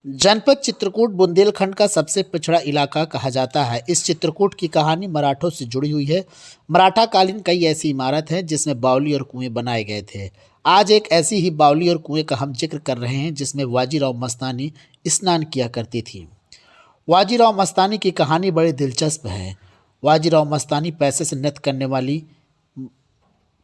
जनपद चित्रकूट बुंदेलखंड का सबसे पिछड़ा इलाका कहा जाता है। इस चित्रकूट की कहानी मराठों से जुड़ी हुई है। मराठा कालीन कई ऐसी इमारत हैं जिसमें बावली और कुएं बनाए गए थे। आज एक ऐसी ही बावली और कुएं का हम जिक्र कर रहे हैं जिसमें वाजीराव मस्तानी स्नान किया करती थी। वाजीराव मस्तानी की कहानी बड़ी दिलचस्प है। वाजीराव मस्तानी पैसे से नृत्य करने वाली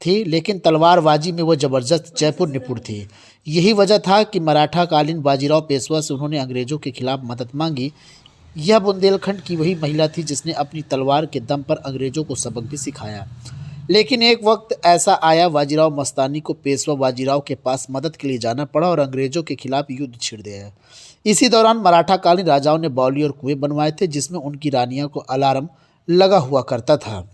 थी, लेकिन तलवारबाजी में वो जबरदस्त जयपुर निपुण थी। यही वजह था कि मराठा कालीन बाजीराव पेशवा से उन्होंने अंग्रेजों के खिलाफ मदद मांगी। यह बुंदेलखंड की वही महिला थी जिसने अपनी तलवार के दम पर अंग्रेजों को सबक भी सिखाया। लेकिन एक वक्त ऐसा आया, बाजीराव मस्तानी को पेशवा बाजीराव के पास मदद के लिए जाना पड़ा और अंग्रेजों के खिलाफ युद्ध छिड़ गया। इसी दौरान मराठा कालीन राजाओं ने बावली और कुएं बनवाए थे जिसमें उनकी रानियों को अलार्म लगा हुआ करता था।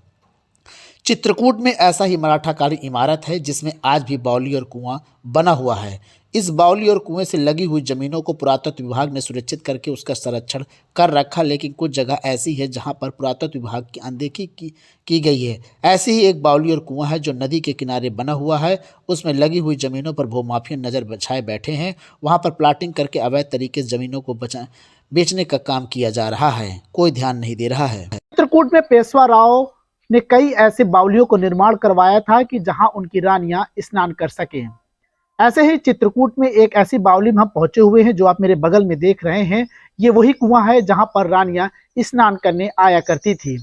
चित्रकूट में ऐसा ही मराठा कालीन इमारत है जिसमें आज भी बावली और कुआं बना हुआ है। इस बावली और कुएं से लगी हुई जमीनों को पुरातत्व विभाग ने सुरक्षित करके उसका संरक्षण कर रखा, लेकिन कुछ जगह ऐसी है जहां पर पुरातत्व विभाग की अनदेखी की गई है। ऐसी ही एक बावली और कुआं है जो नदी के किनारे बना हुआ है। उसमें लगी हुई जमीनों पर भूमाफिया नजर बिछाए बैठे हैं। वहां पर प्लाटिंग करके अवैध तरीके से जमीनों को बेचने का काम किया जा रहा है। कोई ध्यान नहीं दे रहा है। चित्रकूट में पेशवा राव ने कई ऐसे बावलियों को निर्माण करवाया था कि जहां उनकी रानियां स्नान कर सकें। ऐसे ही चित्रकूट में एक ऐसी बावली में हम पहुंचे हुए हैं जो आप मेरे बगल में देख रहे हैं। ये वही कुआं है जहां पर रानियां स्नान करने आया करती थी।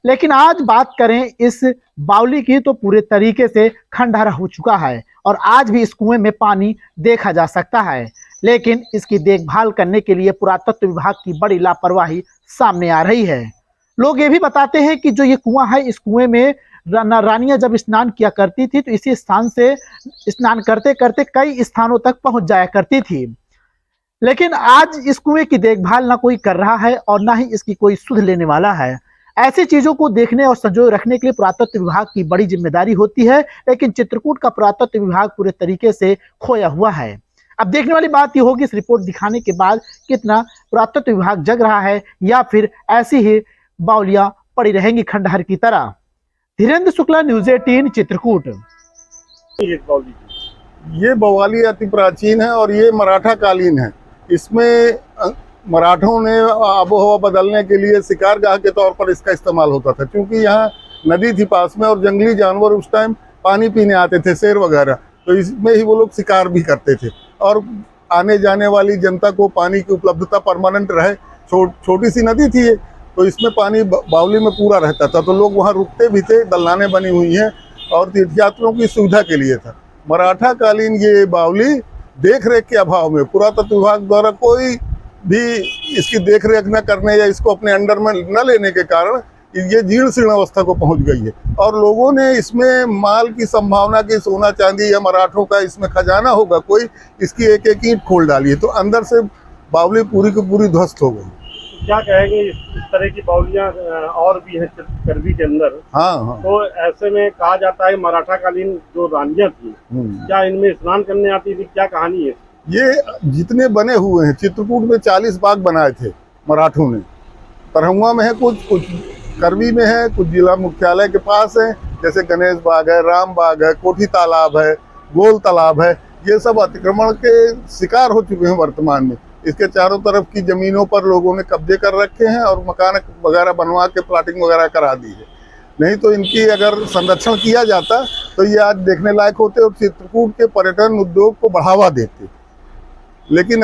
लेकिन आज बात करें इस बावली की तो पूरे तरीके से खंडहर हो चुका है और आज भी इस कुएं में पानी देखा जा सकता है, लेकिन इसकी देखभाल करने के लिए पुरातत्व विभाग की बड़ी लापरवाही सामने आ रही है। लोग ये भी बताते हैं कि जो ये कुआं है, इस कुएं में रानियां जब स्नान किया करती थी तो इसी स्थान से स्नान करते करते कई स्थानों तक पहुंच जाया करती थी। लेकिन आज इस कुएं की देखभाल ना कोई कर रहा है और ना ही इसकी कोई सुध लेने वाला है। ऐसी चीजों को देखने और संजोए रखने के लिए पुरातत्व विभाग की बड़ी जिम्मेदारी होती है, लेकिन चित्रकूट का पुरातत्व विभाग पूरे तरीके से खोया हुआ है। अब देखने वाली बात यह होगी इस रिपोर्ट दिखाने के बाद कितना पुरातत्व विभाग जग रहा है या फिर ऐसी ही बावलियां पड़ी रहेंगी खंडहर की तरह। धीरेन्द्र शुक्ला, न्यूज़ 18, चित्रकूट। ये बवाली अति प्राचीन है और ये मराठा कालीन है। इसमें मराठों ने आबोहवा बदलने के लिए शिकारगाह के तौर पर इसका इस्तेमाल होता था, क्योंकि यहाँ नदी थी पास में और जंगली जानवर उस टाइम पानी पीने आते थे, शेर वगैरह, तो इसमें ही वो लोग शिकार भी करते थे और आने जाने वाली जनता को पानी की उपलब्धता परमानेंट रहे। छोटी सी नदी थी ये, तो इसमें पानी बावली में पूरा रहता था, तो लोग वहाँ रुकते भी थे। दलानें बनी हुई हैं और तीर्थयात्रियों की सुविधा के लिए था। मराठा कालीन ये बावली देख रेख के अभाव में पुरातत्व विभाग द्वारा कोई भी इसकी देख रेख न करने या इसको अपने अंडर में न लेने के कारण ये जीर्ण शीर्ण अवस्था को पहुंच गई है और लोगों ने इसमें माल की संभावना की, सोना चांदी या मराठों का इसमें खजाना होगा कोई, इसकी एक एक ईंट खोल डाली है, तो अंदर से बावली पूरी की पूरी ध्वस्त हो गई। क्या कहेंगे, इस तरह की बावलियां और भी हैं करवी के अंदर? हाँ। तो ऐसे में कहा जाता है मराठा कालीन जो रानियां थी, क्या इनमें स्नान करने आती थी? क्या कहानी है? ये जितने बने हुए हैं, चित्रकूट में 40 बाग बनाए थे मराठों ने। तरहुआ में है कुछ करवी में है, कुछ जिला मुख्यालय के पास है, जैसे गणेश बाग है, राम बाग है, कोठी तालाब है, गोल तालाब है। ये सब अतिक्रमण के शिकार हो चुके हैं वर्तमान में। इसके चारों तरफ की जमीनों पर लोगों ने कब्जे कर रखे हैं और मकान वगैरह बनवा के प्लाटिंग वगैरह करा दी है। नहीं तो इनकी अगर संरक्षण किया जाता तो ये आज देखने लायक होते और चित्रकूट के पर्यटन उद्योग को बढ़ावा देते। लेकिन